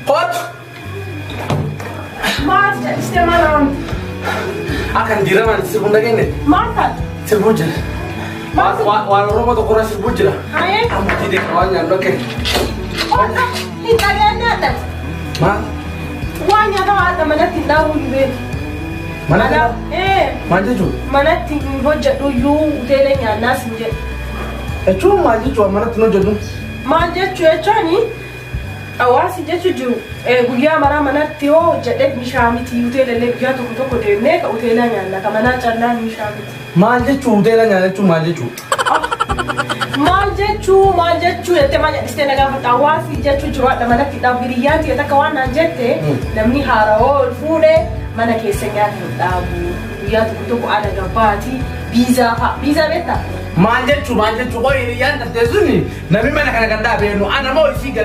Kot. Maal jedhiste maal? Akan diraman sirbuun dhageenye. Maal kan? Sirbuun jira. Waan Oromoo tokko irraa sirbuun jira. Hayee? Amma jidee waan nyaannu akka. Hin dhageenye adda. Maal? Waan nyaata haadha manatti hin dhaabuu hin beeku. Mana maal jechuun? Manatti hin hojjedhu iyyuu hoteela nyaannaas hin jedhu. Jechuun maal jechuun manatti hin hojjedhu? Maal jechuun hawaasi jechuun jiru guyyaa maraa manatti yoo hojjedhe bishaan miti hoteela illee guyyaa tokko deemnee ka hoteela nyaanna ka manaa callaan bishaan miti. Maal jechuun hoteela nyaanna jechuun maal jechuun? Maal jechuun jettee maal jedhistee na gaafata hawaasi jechuun jiru haadha manatti dhaabu hiriyyaan ta'e takka waan naan jette namni haarawaa ol fuudhee mana keessa nyaata hin dhaabu guyyaa tokko aada gabbaati biizaa fa'a biizaa beektaa? Maal jechuun qoy hiriyyaan tattee suni namni mana kana kan dhaabeenu ana moo isii